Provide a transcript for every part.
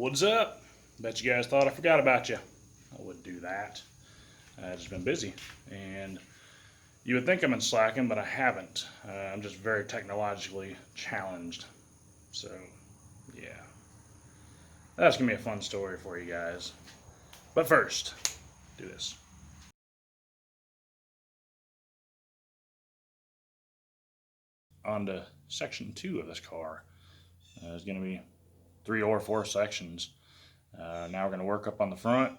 What's up? Bet you guys thought I forgot about you. I wouldn't do that. I've just been busy, and you would think I've been slacking, but I haven't. I'm just very technologically challenged. So, yeah. That's going to be a fun story for you guys. But first, do this. On to section 2 of this car. There's going to be 3 or 4 sections. Now we're going to work up on the front.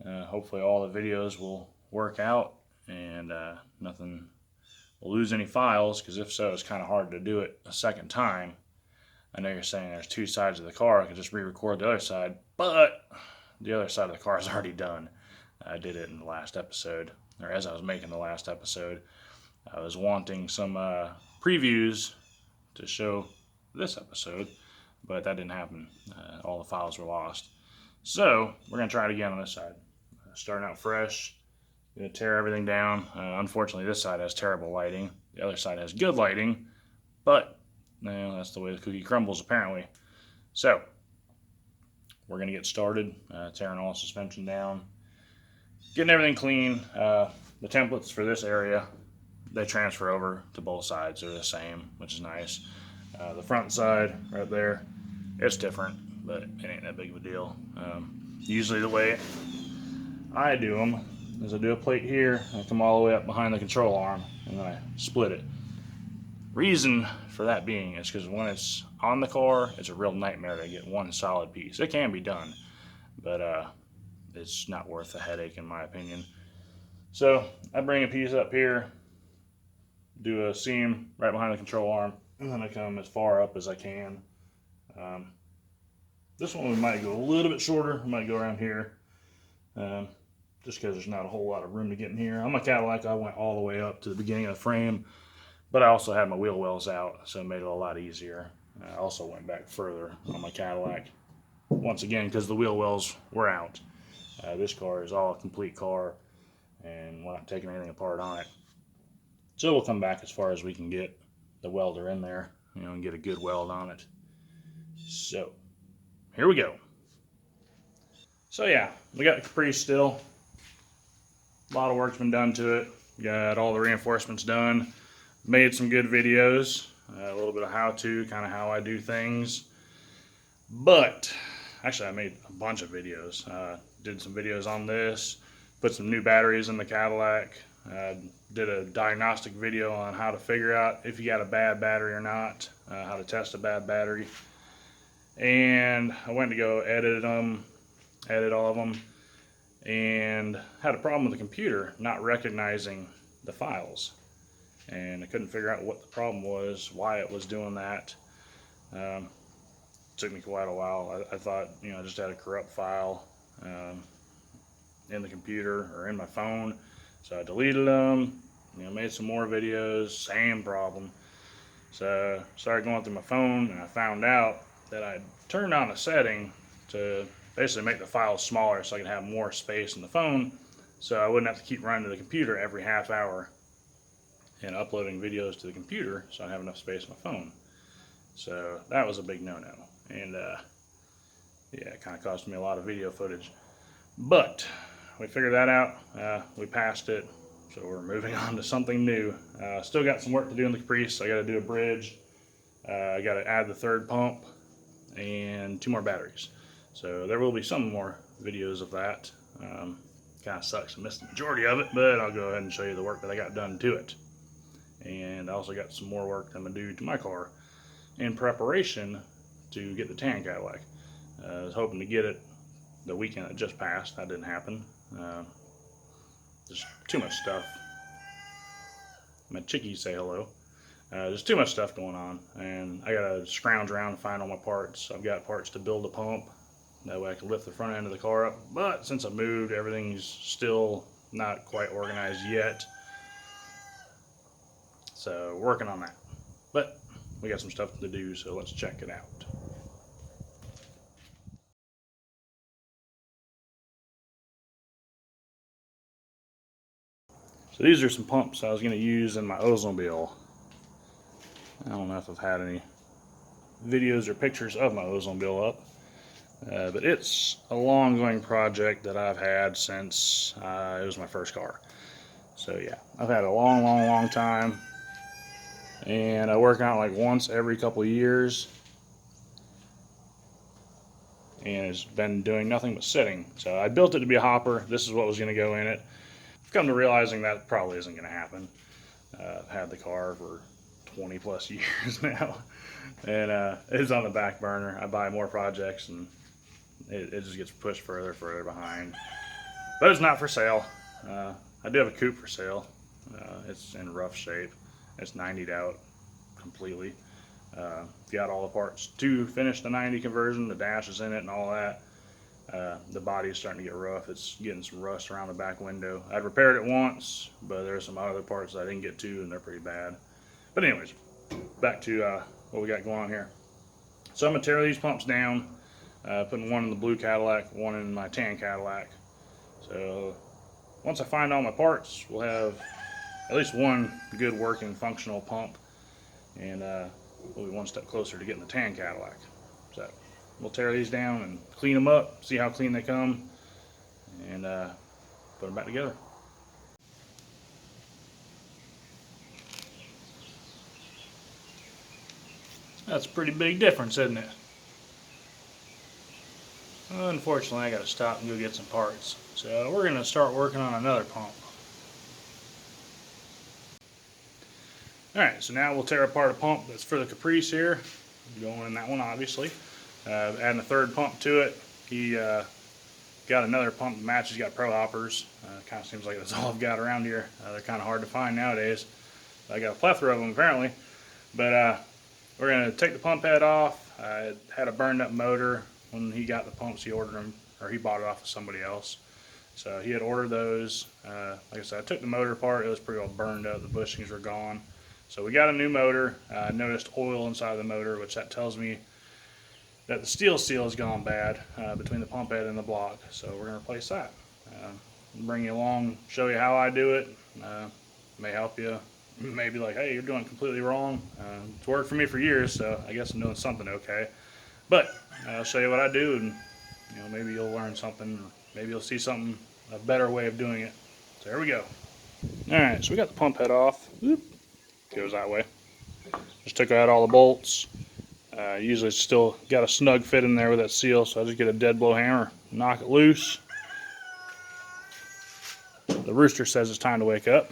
Hopefully all the videos will work out and nothing will lose any files, because if so, it's kind of hard to do it a second time. I know you're saying there's 2 sides of the car, I could just re-record the other side, but the other side of the car is already done. I did it in the last episode, or as I was making the last episode. I was wanting some previews to show this episode, but that didn't happen. All the files were lost. So we're going to try it again on this side. Starting out fresh, going to tear everything down. Unfortunately, this side has terrible lighting. The other side has good lighting, but that's the way the cookie crumbles apparently. So we're going to get started, tearing all the suspension down, getting everything clean. The templates for this area, they transfer over to both sides. They're the same, which is nice. The front side right there, it's different, but it ain't that big of a deal. Usually the way I do them is I do a plate here, I come all the way up behind the control arm, and then I split it. Reason for that being is because when it's on the car, it's a real nightmare to get one solid piece. It can be done, but it's not worth the headache in my opinion. So I bring a piece up here, do a seam right behind the control arm, and then I come as far up as I can. This one we might go a little bit shorter. We might go around here, just because there's not a whole lot of room to get in here. On my Cadillac, I went all the way up to the beginning of the frame, but I also had my wheel wells out, so it made it a lot easier. I also went back further on my Cadillac, once again, because the wheel wells were out. This car is all a complete car, and we're not taking anything apart on it. So we'll come back as far as we can get the welder in there, and get a good weld on it. So, here we go. So yeah, we got the Caprice still. A lot of work's been done to it. Got all the reinforcements done. Made some good videos. A little bit of how-to, kind of how I do things. But, actually I made a bunch of videos. Did some videos on this. Put some new batteries in the Cadillac. Did a diagnostic video on how to figure out if you got a bad battery or not. How to test a bad battery. And I went to go edit all of them, and had a problem with the computer not recognizing the files, and I couldn't figure out what the problem was, why it was doing that. Took me quite a while. I thought I just had a corrupt file in the computer or in my phone, so I deleted them, made some more videos, same problem. So I started going through my phone, and I found out that I turned on a setting to basically make the files smaller so I could have more space in the phone, so I wouldn't have to keep running to the computer every half hour and uploading videos to the computer, so I have enough space on my phone. So that was a big no-no, and yeah, it kind of cost me a lot of video footage. But we figured that out. We passed it, so we're moving on to something new. Still got some work to do in the Caprice. I got to do a bridge. I got to add the 3rd pump and 2 more batteries. So there will be some more videos of that. Kind of sucks, I missed the majority of it, but I'll go ahead and show you the work that I got done to it. And I also got some more work I'm going to do to my car in preparation to get the tan Cadillac. I was hoping to get it the weekend that just passed. That didn't happen. Just too much stuff. My chickies say hello. There's too much stuff going on, and I gotta scrounge around and find all my parts. I've got parts to build a pump, that way I can lift the front end of the car up, but since I moved, everything's still not quite organized yet, so working on that. But we got some stuff to do, so let's check it out. So these are some pumps I was going to use in my Oldsmobile. I don't know if I've had any videos or pictures of my Oldsmobile up. But it's a long-going project that I've had since it was my first car. So yeah, I've had a long time, and I work on it like once every couple of years, and it's been doing nothing but sitting. So I built it to be a hopper. This is what was going to go in it. I've come to realizing that probably isn't going to happen. I've had the car for 20 plus years now, and it's on the back burner. I buy more projects, and it just gets pushed further behind. But it's not for sale. I do have a coupe for sale. It's in rough shape. It's 90'd out completely. Got all the parts to finish the 90 conversion. The dash is in it and all that. The body is starting to get rough. It's getting some rust around the back window. I'd repaired it once, but there's some other parts that I didn't get to, and they're pretty bad. But anyways, back to what we got going on here. So I'm gonna tear these pumps down, putting one in the blue Cadillac, one in my tan Cadillac. So once I find all my parts, we'll have at least one good working functional pump, and we'll be one step closer to getting the tan Cadillac. So we'll tear these down and clean them up, see how clean they come, and put them back together. That's a pretty big difference, isn't it? Unfortunately, I got to stop and go get some parts. So we're going to start working on another pump. Alright, so now we'll tear apart a pump that's for the Caprice here. Going in that one, obviously. Adding a third pump to it. He got another pump that matches. He's got Pro Hoppers. Kind of seems like that's all I've got around here. They're kind of hard to find nowadays. I got a plethora of them apparently. But we're going to take the pump head off. I had a burned up motor when he got the pumps. He ordered them, or he bought it off of somebody else. So he had ordered those. Like I said, I took the motor apart. It was pretty well burned up. The bushings were gone. So we got a new motor. I noticed oil inside the motor, which that tells me that the steel seal has gone bad between the pump head and the block. So we're going to replace that. Bring you along, show you how I do it. May help you. Maybe like, hey, you're doing it completely wrong. It's worked for me for years, so I guess I'm doing something okay. But I'll show you what I do, and maybe you'll learn something. Or maybe you'll see something, a better way of doing it. So there we go. All right, so we got the pump head off. Whoop. Goes that way. Just took out all the bolts. Usually it's still got a snug fit in there with that seal, so I just get a dead blow hammer, knock it loose. The rooster says it's time to wake up.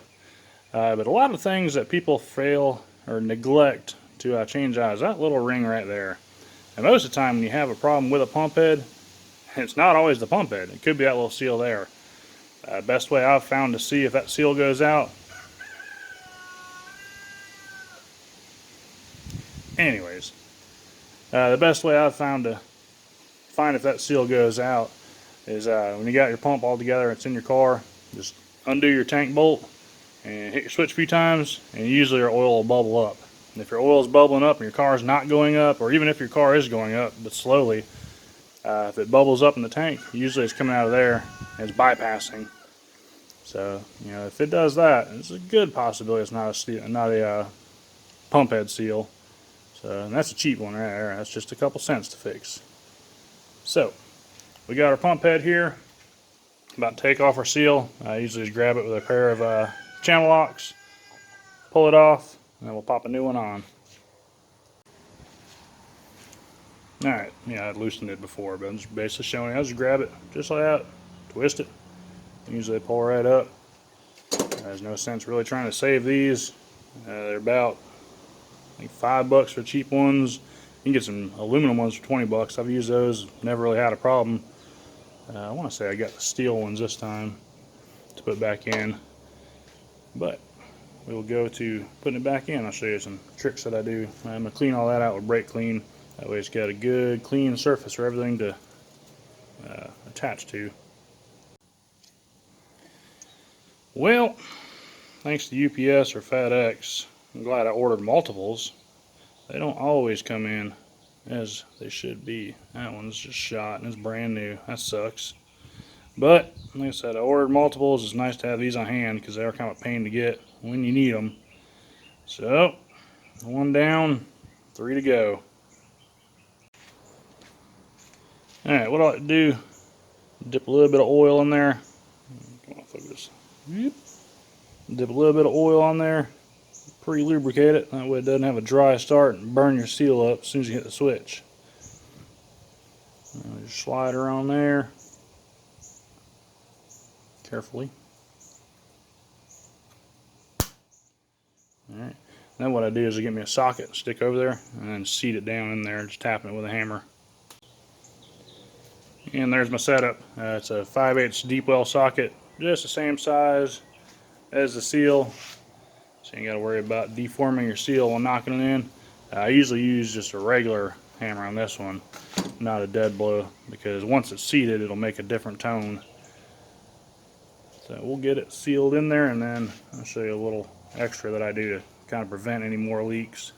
But a lot of things that people fail or neglect to change out is that little ring right there. And most of the time when you have a problem with a pump head, it's not always the pump head. It could be that little seal there. Best way I've found to see if that seal goes out. Anyways, the best way I've found to find if that seal goes out is when you got your pump all together, it's in your car, just undo your tank bolt and hit your switch a few times, and usually your oil will bubble up. And if your oil is bubbling up and your car is not going up, or even if your car is going up but slowly, if it bubbles up in the tank, usually it's coming out of there and it's bypassing. So if it does that, it's a good possibility it's not a pump head seal. So, and that's a cheap one right there. That's just a couple cents to fix. So, we got our pump head here. About to take off our seal. I usually just grab it with a pair of channel locks, pull it off, and then we'll pop a new one on. Alright, yeah, I loosened it before, but I'm just basically showing you. I just grab it just like that, twist it. Usually they pull right up. There's no sense really trying to save these. They're about like $5 for cheap ones. You can get some aluminum ones for $20. I've used those, never really had a problem. I want to say I got the steel ones this time to put back in, but we will go to putting it back in. I'll show you some tricks that I do. I'm going to clean all that out with brake clean. That way it's got a good clean surface for everything to attach to. Well, thanks to UPS or FedEx, I'm glad I ordered multiples. They don't always come in as they should be. That one's just shot and it's brand new. That sucks. But, like I said, I ordered multiples. It's nice to have these on hand because they're kind of a pain to get when you need them. So, one down, 3 to go. Alright, what I like to do, dip a little bit of oil in there. Come on, focus. Yep. Dip a little bit of oil on there, pre-lubricate it, that way it doesn't have a dry start and burn your seal up as soon as you hit the switch. Just slide her on there, carefully. Alright, then what I do is I get me a socket, stick over there, and then seat it down in there, just tapping it with a hammer. And there's my setup. It's a 5/8 deep well socket, just the same size as the seal, so you ain't got to worry about deforming your seal while knocking it in. I usually use just a regular hammer on this one, not a dead blow, because once it's seated it'll make a different tone. So we'll get it sealed in there, and then I'll show you a little extra that I do to kind of prevent any more leaks.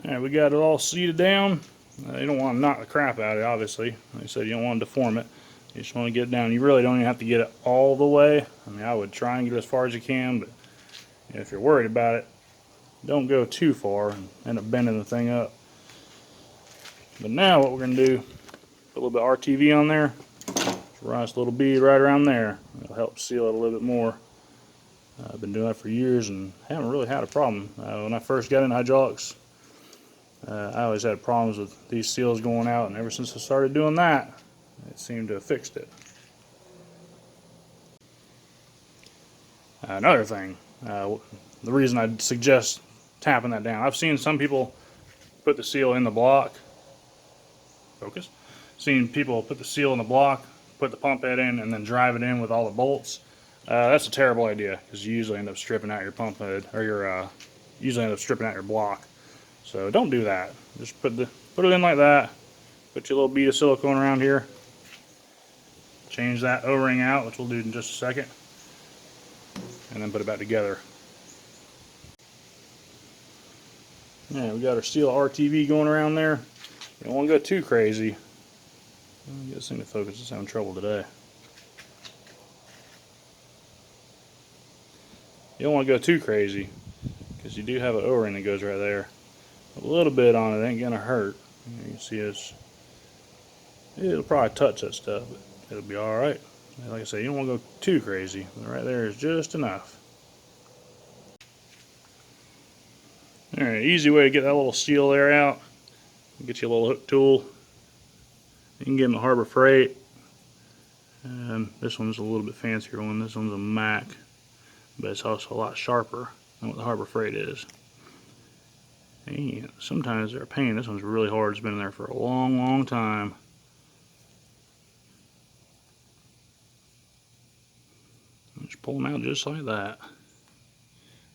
Alright, we got it all seated down. You don't want to knock the crap out of it, obviously. Like I said, you don't want to deform it. You just want to get it down. You really don't even have to get it all the way. I mean, I would try and get it as far as you can, but if you're worried about it, don't go too far and end up bending the thing up. But now what we're going to do, put a little bit of RTV on there. Just run this little bead right around there. It'll help seal it a little bit more. I've been doing that for years and haven't really had a problem. When I first got into hydraulics, I always had problems with these seals going out, and ever since I started doing that, it seemed to have fixed it. Another thing, the reason I'd suggest tapping that down, I've seen some people put the seal in the block. Focus. Seen people put the seal in the block, put the pump head in, and then drive it in with all the bolts. That's a terrible idea, because you usually end up stripping out your pump head, or usually end up stripping out your block. So don't do that. Just put it in like that. Put your little bead of silicone around here. Change that O-ring out, which we'll do in just a second. And then put it back together. Yeah, we got our seal RTV going around there. You don't want to go too crazy. I'll get this thing to focus. It's having trouble today. You don't want to go too crazy, because you do have an O-ring that goes right there. A little bit on it ain't gonna hurt. You can see it'll probably touch that stuff, but it'll be alright. Like I say, you don't want to go too crazy. Right there is just enough. Alright, easy way to get that little seal there out. Get you a little hook tool. You can get them at Harbor Freight. And this one's a little bit fancier one. This one's a Mac, but it's also a lot sharper than what the Harbor Freight is. And sometimes they're a pain. This one's really hard. It's been in there for a long, long time. Just pull them out just like that.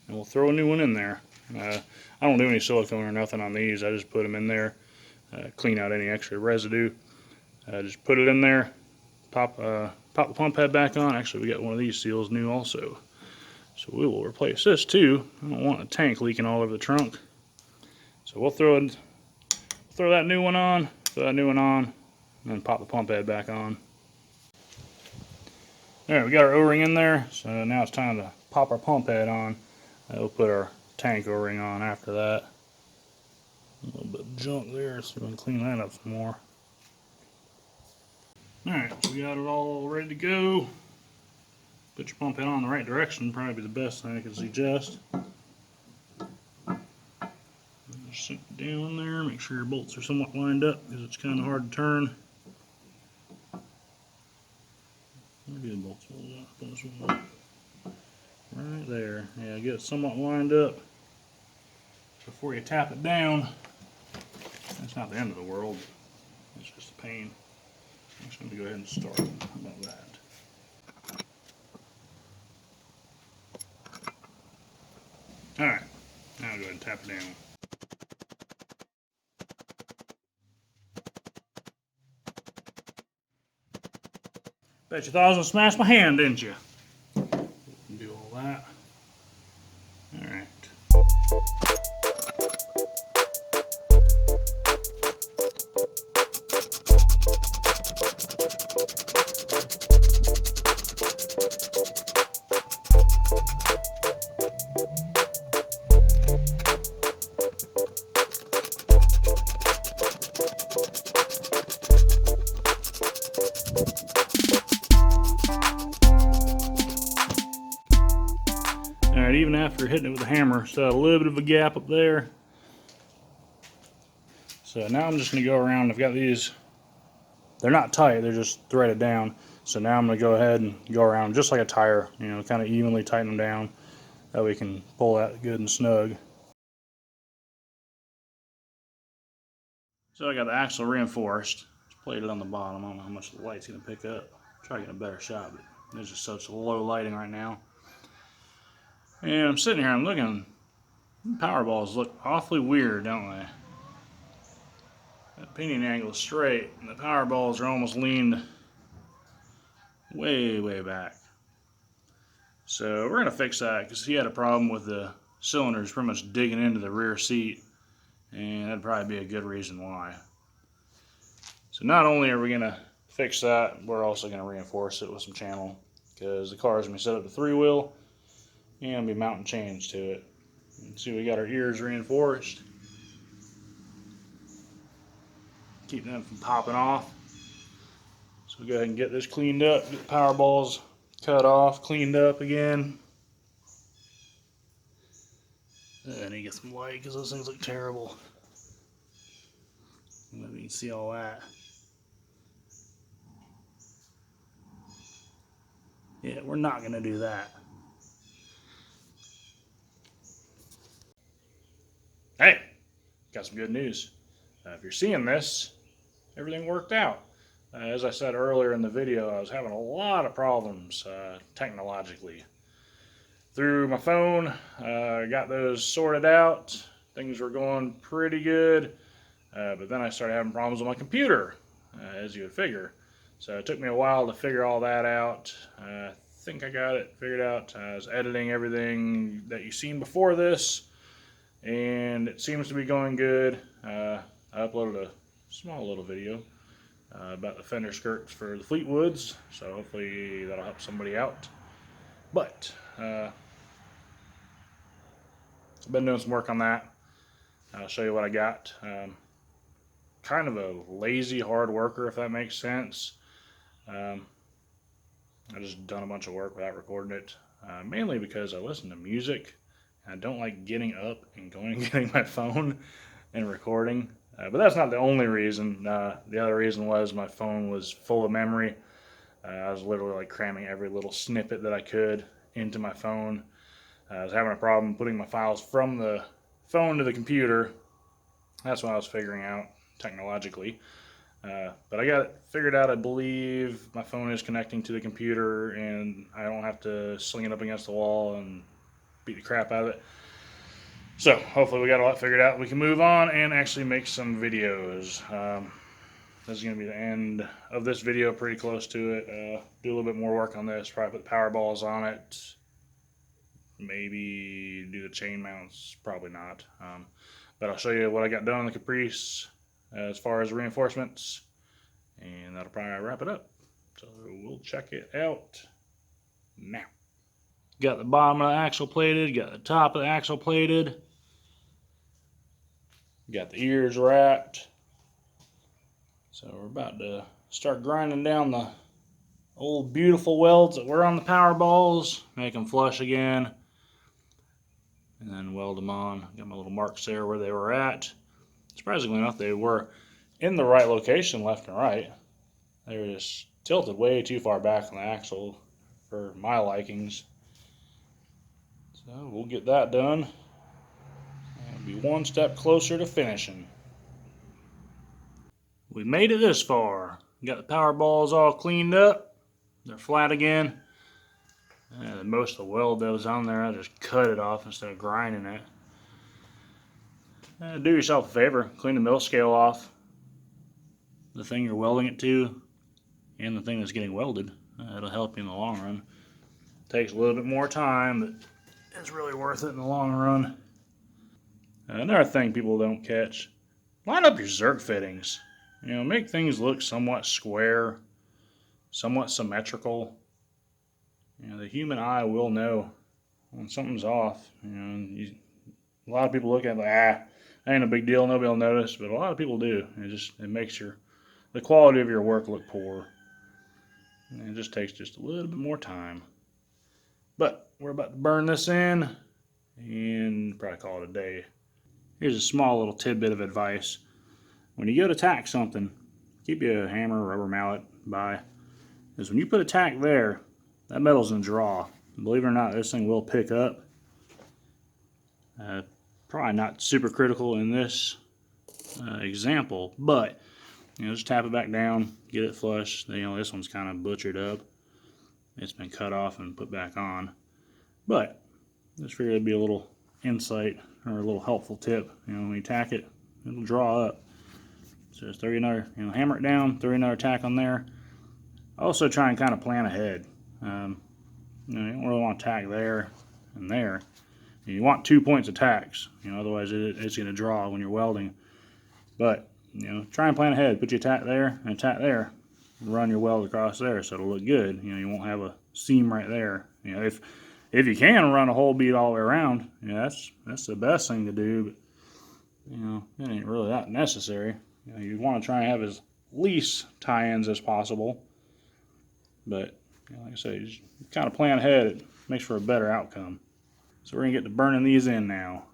And we'll throw a new one in there. I don't do any silicone or nothing on these. I just put them in there, clean out any extra residue. Just put it in there, pop the pump head back on. Actually, we got one of these seals new also. So we will replace this too. I don't want a tank leaking all over the trunk. So we'll throw that new one on, and then pop the pump head back on. Alright, we got our O-ring in there, so now it's time to pop our pump head on. We'll put our tank O-ring on after that. A little bit of junk there, so we can clean that up some more. Alright, so we got it all ready to go. Put your pump head on the right direction, probably the best thing I can suggest. Just sink it down there, make sure your bolts are somewhat lined up, because it's kind of hard to turn. Maybe the bolts will right there. Yeah, get it somewhat lined up before you tap it down. That's not the end of the world. It's just a pain. I'm just going to go ahead and start. How about that? Alright, now I'll go ahead and tap it down. Bet you thought I was going to smash my hand, didn't you? Do all that. Alright. even after hitting it with a hammer. So a little bit of a gap up there. So now I'm just going to go around. I've got these, they're not tight, they're just threaded down. So now I'm going to go ahead and go around just like a tire, you know, kind of evenly tighten them down. That way we can pull that good and snug. So I got the axle reinforced. Just plated on the bottom. I don't know how much the light's going to pick up. Try to get a better shot, but there's just such low lighting right now. And I'm sitting here, I'm looking, power balls look awfully weird, don't they? That pinion angle is straight, and the power balls are almost leaned way, way back. So we're going to fix that because he had a problem with the cylinders pretty much digging into the rear seat, and that'd probably be a good reason why. So not only are we going to fix that, we're also going to reinforce it with some channel because the car is going to be set up to 3-wheel and be mounting chains to it. And see, we got our ears reinforced. Keep them from popping off. So we'll go ahead and get this cleaned up, get the power balls cut off, cleaned up again. And you get some light because those things look terrible. Maybe you can see all that. Yeah, we're not going to do that. Hey, got some good news. If you're seeing this, everything worked out. As I said earlier in the video, I was having a lot of problems technologically. Through my phone, got those sorted out. Things were going pretty good. But then I started having problems with my computer, as you would figure. So it took me a while to figure all that out. I think I got it figured out. I was editing everything that you've seen before this, and it seems to be going good. I uploaded a small little video about the fender skirts for the Fleetwoods, so hopefully that'll help somebody out. But I've been doing some work on that. I'll show you what I got. Kind of a lazy hard worker, if that makes sense. I just done a bunch of work without recording it, mainly because I listen to music and I don't like getting up and going and getting my phone and recording. But that's not the only reason. The other reason was my phone was full of memory. I was literally like cramming every little snippet that I could into my phone. I was having a problem putting my files from the phone to the computer. That's what I was figuring out technologically. But I got it figured out. I believe my phone is connecting to the computer and I don't have to sling it up against the wall and beat the crap out of it. So hopefully we got all that figured out. We can move on and actually make some videos. This is going to be the end of this video, pretty close to it. Do a little bit more work on this, probably put the power balls on it. Maybe do the chain mounts, probably not. But I'll show you what I got done on the Caprice as far as reinforcements, and that'll probably wrap it up. So we'll check it out now. Got the bottom of the axle plated, got the top of the axle plated, got the ears wrapped. So we're about to start grinding down the old beautiful welds that were on the power balls, make them flush again, and then weld them on. Got my little marks there where they were at. Surprisingly enough, they were in the right location left and right. They were just tilted way too far back on the axle for my likings. So we'll get that done and be one step closer to finishing. We made it this far. Got the power balls all cleaned up. They're flat again. And most of the weld that was on there, I just cut it off instead of grinding it. Do yourself a favor, clean the mill scale off. The thing you're welding it to and the thing that's getting welded. It'll help you in the long run. Takes a little bit more time, but it's really worth it in the long run. Another thing people don't catch, line up your zerk fittings. You know, make things look somewhat square, somewhat symmetrical. You know, the human eye will know when something's off. You know, a lot of people look at it like, ain't a big deal, nobody will notice, but a lot of people do. It makes the quality of your work look poor. And it just takes just a little bit more time. But we're about to burn this in, and probably call it a day. Here's a small little tidbit of advice. When you go to tack something, keep you a hammer or rubber mallet by. Because when you put a tack there, that metal's going to draw. Believe it or not, this thing will pick up. Probably not super critical in this example, but just tap it back down, get it flush. This one's kind of butchered up. It's been cut off and put back on. But just figured it'd be a little insight or a little helpful tip. When you tack it, it'll draw up. So just throw you another, hammer it down, throw you another tack on there. Also try and kind of plan ahead. You don't really want to tack there and there. You want 2 points of tacks, otherwise it's going to draw when you're welding. But try and plan ahead. Put your tack there and a tack there. Run your weld across there so it'll look good. You won't have a seam right there. If you can run a hole bead all the way around, that's the best thing to do. But it ain't really that necessary. You want to try and have as least tie-ins as possible. But like I say, just kind of plan ahead. It makes for a better outcome. So we're gonna get to burning these in now.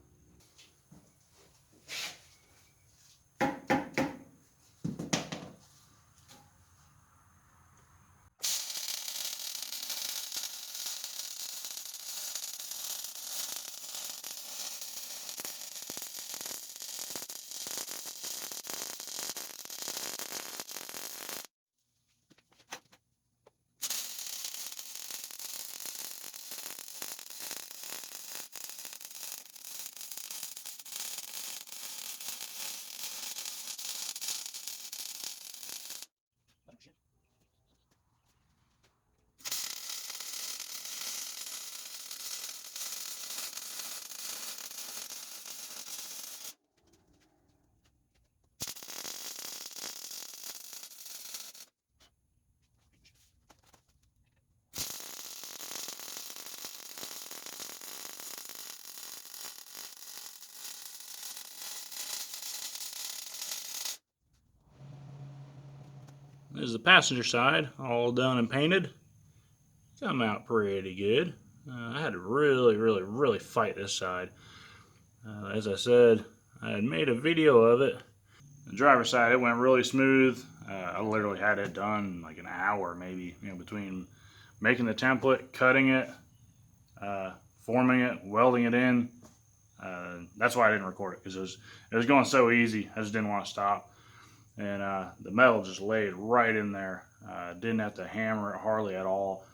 This is the passenger side, all done and painted. Come out pretty good. I had to really fight this side. As I said, I had made a video of it. The driver's side, it went really smooth. I literally had it done like an hour maybe, between making the template, cutting it, forming it, welding it in. That's why I didn't record it, because it was going so easy. I just didn't want to stop. And the metal just laid right in there. Didn't have to hammer it hardly at all.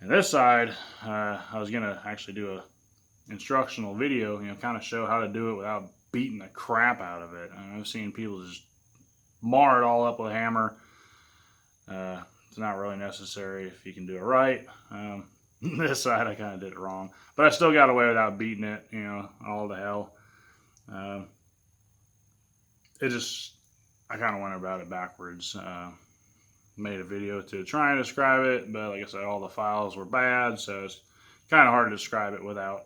And this side, I was gonna actually do a instructional video, kind of show how to do it without beating the crap out of it. I've seen people just mar it all up with a hammer. It's not really necessary if you can do it right. This side, I kind of did it wrong, but I still got away without beating it, all the hell. I kind of went about it backwards. Made a video to try and describe it, but like I said, all the files were bad, so it's kind of hard to describe it without,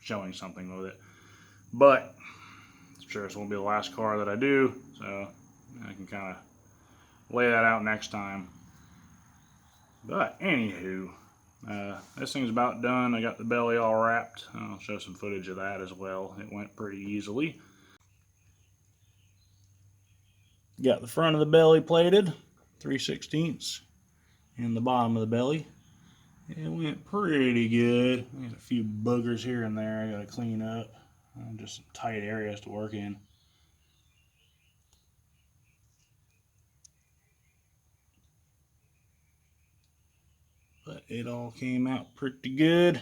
showing something with it. But I'm sure this won't be the last car that I do, so I can kind of lay that out next time. But anywho, this thing's about done. I got the belly all wrapped. I'll show some footage of that as well. It went pretty easily. Got the front of the belly plated, 3/16, and the bottom of the belly. It went pretty good. There's a few boogers here and there I gotta clean up. Just some tight areas to work in. But it all came out pretty good.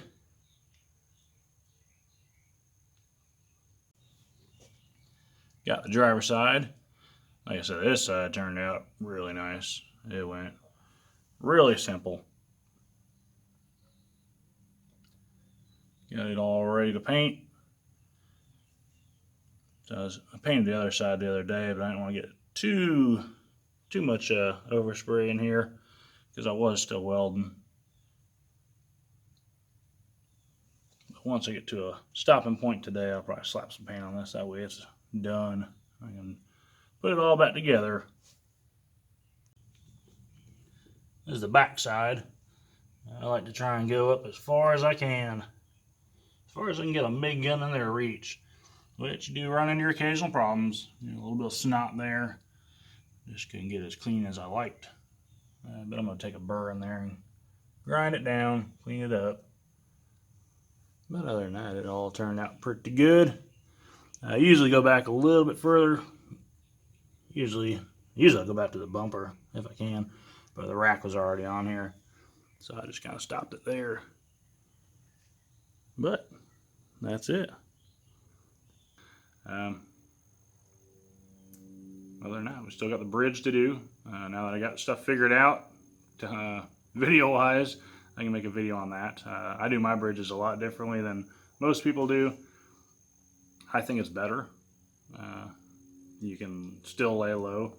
Got the driver's side. Like I said, this side turned out really nice. It went really simple. Got it all ready to paint. So I painted the other side the other day, but I didn't want to get too much overspray in here because I was still welding. But once I get to a stopping point today, I'll probably slap some paint on this. That way it's done. I can put it all back together. This is the back side. I like to try and go up as far as I can. far as I can get a big gun in there to reach, which you do run into your occasional problems. You know, a little bit of snot there. Just couldn't get as clean as I liked. But I'm going to take a burr in there and grind it down, clean it up. But other than that, it all turned out pretty good. I usually go back a little bit further. Usually I'll go back to the bumper if I can, but the rack was already on here, so I just kind of stopped it there. But that's it. Other than that, we still got the bridge to do. Now that I got stuff figured out, video-wise, I can make a video on that. I do my bridges a lot differently than most people do. I think it's better. You can still lay low.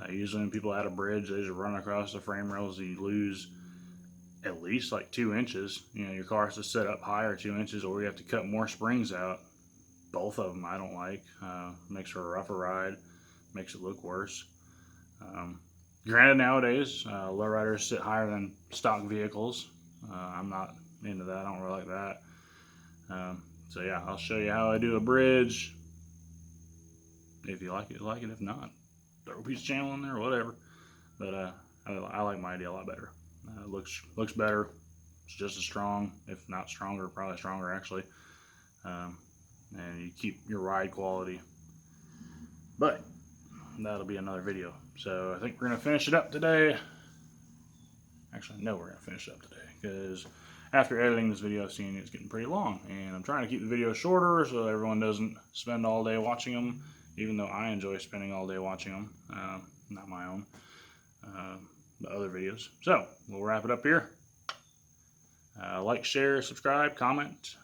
Usually when people add a bridge, they just run across the frame rails and you lose at least like 2 inches. You know, your car has to set up higher 2 inches, or you have to cut more springs out. Both of them I don't like. Makes for a rougher ride, makes it look worse. Granted, nowadays lowriders sit higher than stock vehicles. I'm not into that. I don't really like that. So yeah, I'll show you how I do a bridge. If you like it, you like it. If not, throw a piece of channel in there or whatever. But I like my idea a lot better. Looks better. It's just as strong, if not stronger, probably stronger actually. And you keep your ride quality. But that'll be another video. So I think we're gonna finish it up today. Actually, no, we're gonna finish it up today because after editing this video, I've seen it's getting pretty long, and I'm trying to keep the videos shorter so everyone doesn't spend all day watching them. Even though I enjoy spending all day watching them, not my own, the other videos. So we'll wrap it up here. Like, share, subscribe, comment.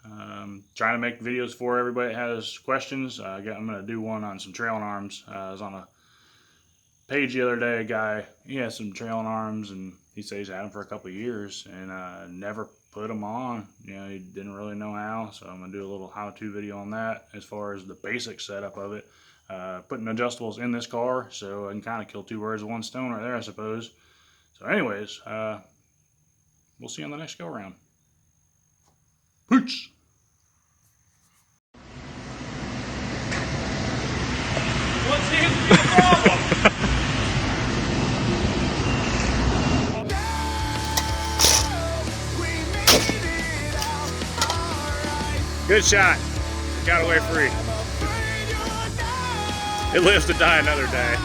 Trying to make videos for everybody that has questions. I'm going to do one on some trailing arms. I was on a page the other day. A guy, he has some trailing arms, and he says he's had them for a couple of years and never put them on. You know, he didn't really know how. So I'm going to do a little how-to video on that as far as the basic setup of it. Putting adjustables in this car, so I can kind of kill 2 birds with 1 stone right there, I suppose. So anyways, we'll see you on the next go-around. Peace! What seems to be the problem? Good shot. Got away free. It lives to die another day.